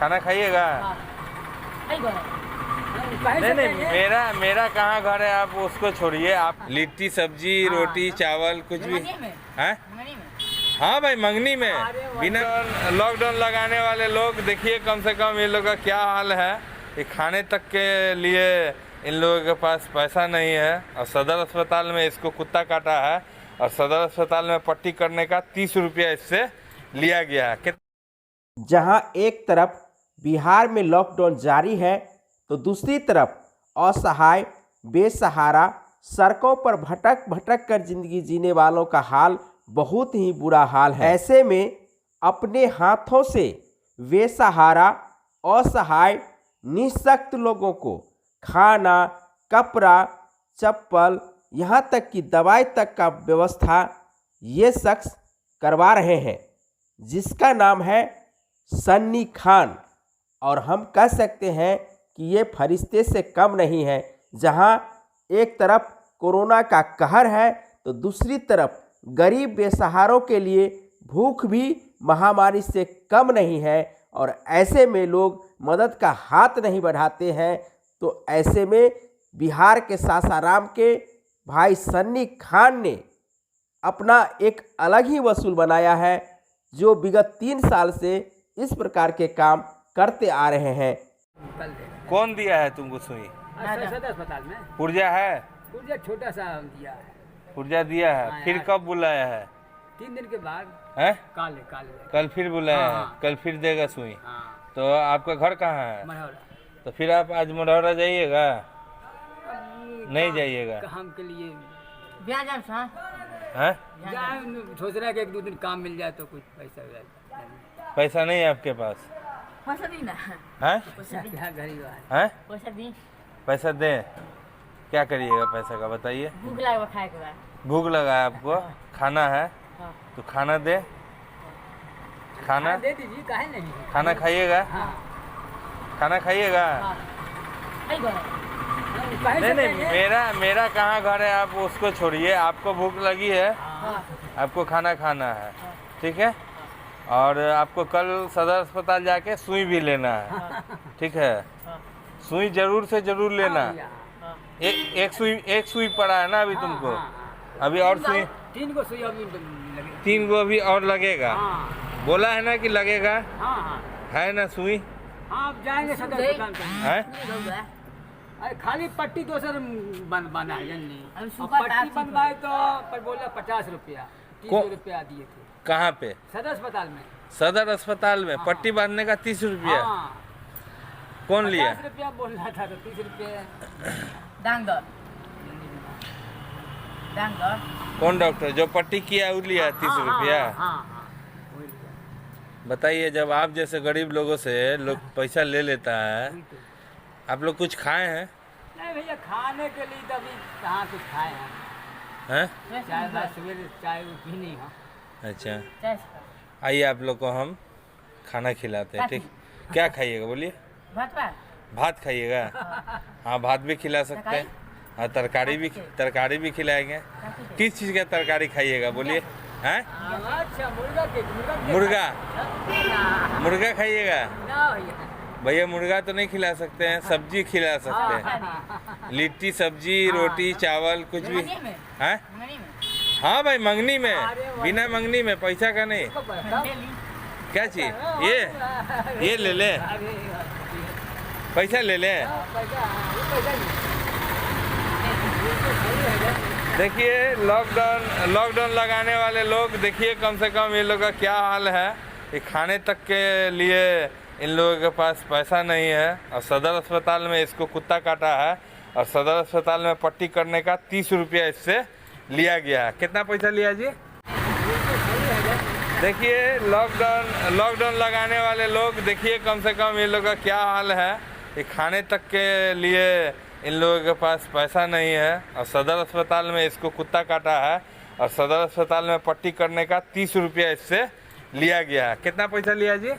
खाना खाइएगा? नहीं नहीं, मेरा कहाँ घर है, आप उसको छोड़िए। आप लिट्टी सब्जी रोटी चावल कुछ भी है? हाँ भाई, मंगनी में बिना लॉकडाउन लगाने वाले लोग देखिए, कम से कम ये लोग का क्या हाल है। ये खाने तक के लिए इन लोगों के पास पैसा नहीं है, और सदर अस्पताल में इसको कुत्ता काटा है, और सदर अस्पताल में पट्टी करने का 30 रुपया इससे लिया गया है। जहां एक तरफ बिहार में लॉकडाउन जारी है तो दूसरी तरफ असहाय बेसहारा सड़कों पर भटक भटक कर जिंदगी जीने वालों का हाल बहुत ही बुरा हाल है। ऐसे में अपने हाथों से बेसहारा असहाय निःशक्त लोगों को खाना कपड़ा चप्पल यहाँ तक कि दवाई तक का व्यवस्था ये शख्स करवा रहे हैं, जिसका नाम है सन्नी खान। और हम कह सकते हैं कि ये फरिश्ते से कम नहीं है। जहां एक तरफ कोरोना का कहर है तो दूसरी तरफ गरीब बेसहारों के लिए भूख भी महामारी से कम नहीं है, और ऐसे में लोग मदद का हाथ नहीं बढ़ाते हैं। तो ऐसे में बिहार के सासाराम के भाई सन्नी खान ने अपना एक अलग ही वसूल बनाया है, जो विगत 3 साल से इस प्रकार के काम करते आ रहे हैं। कौन दिया है तुमको सुई? सदर अस्पताल में पुर्जा है? पुर्जा छोटा सा दिया है। पुर्जा दिया है, फिर कब बुलाया है? 3 दिन के बाद है? काले कल फिर बुलाया है? हाँ। कल फिर देगा सुई? हाँ। तो आपका घर कहाँ है? मढ़ौरा। तो फिर आप आज मढ़ौरा जाइएगा? नहीं जाइएगा? काम के लिए हैं? सोच रहा है कि 1-2 दिन काम मिल जाए तो कुछ पैसा हो जाए। पैसा नहीं है आपके पास? पैसा दी ना हैं? यहाँ गरीब है। हैं? पैसा दी। पैसा दे, क्या करिएगा पैसा का बताइए? भूख लगा खाए के बाद। भूख लगा है आपको, खाना है हाँ। तो खाना दे। खाना दे दीजिए, काहे नहीं? खाना खाइएगा? हाँ। खाना खाइएगा? हाँ। आई बार। नहीं नहीं, मेरा कहाँ घर है, आप उसको छोड़िए। आपको भूख लगी है, हाँ। आपको खाना खाना है, ठीक है? और आपको कल सदर अस्पताल जाके सुई भी लेना है, ठीक है? सुई जरूर से जरूर लेना। एक सुई पड़ा है ना अभी तुमको? अभी और सुई 3 को सुई अभी लगे। 3 को अभी और लगेगा? हाँ। बोला है ना कि लगेगा? हाँ। है ना सुई? हाँ, आप जाएंगे सदर अस्पताल पे। है? अरे खाली पट्टी तो सर बना है जल्दी। अभी और सुपर पट्टी टास्क बनवाए तो पर बोला 50 रुपया 30 रुपया दिए थे कहाँ पे? सदर अस्पताल में। सदर अस्पताल में हाँ। पट्टी बांधने का 30 रुपया? हाँ। कौन लिया? 50 रुपया बोल रहा था तो 30 रुपया। डांगर। कौन डॉक्टर जो पट्टी किया वो लिया 30 रुपया? हाँ। बताइए, जब आप जैसे गरीब लोगों से लोग पैसा ले लेता है, आप लोग कुछ खाए हैं? नहीं भैया, खाने के लिए तो अभी कहाँ कुछ खाए हैं। हैं? चाय बस सवेरे चाय पी नहीं। हाँ। अच्छा, आइए आप लोग को हम खाना खिलाते हैं, ठीक? क्या खाइएगा बोलिए? भात खाइएगा? हाँ, भात भी खिला सकते हैं, हाँ तरकारी भी खिलाएंगे। किस चीज़ का तरकारी खाइएगा बोलिए? हैं? अच्छा, मुर्गा खाइएगा? ना भैया। भैया मुर्गा तो नहीं खिला सकते हैं, सब्जी खिला सकते हैं। लिट्टी सब्जी रोटी चावल कुछ भी है? हाँ भाई, मंगनी में, बिना मंगनी में, पैसा का नहीं। क्या चीज? ये ले ले, पैसा ले ले। देखिए, लॉकडाउन लगाने वाले लोग देखिए, कम से कम ये लोग का क्या हाल है। ये खाने तक के लिए इन लोगों के पास पैसा नहीं है, और सदर अस्पताल में इसको कुत्ता काटा है, और सदर अस्पताल में पट्टी करने का 30 रुपया इससे लिया गया है। कितना पैसा लिया जी? देखिए, लॉकडाउन लगाने वाले लोग देखिए, कम से कम ये लोग का क्या हाल है। ये खाने तक के लिए इन लोगों के पास पैसा नहीं है, और सदर अस्पताल में इसको कुत्ता काटा है, और सदर अस्पताल में पट्टी करने का 30 रुपया इससे लिया गया है। कितना पैसा लिया जी?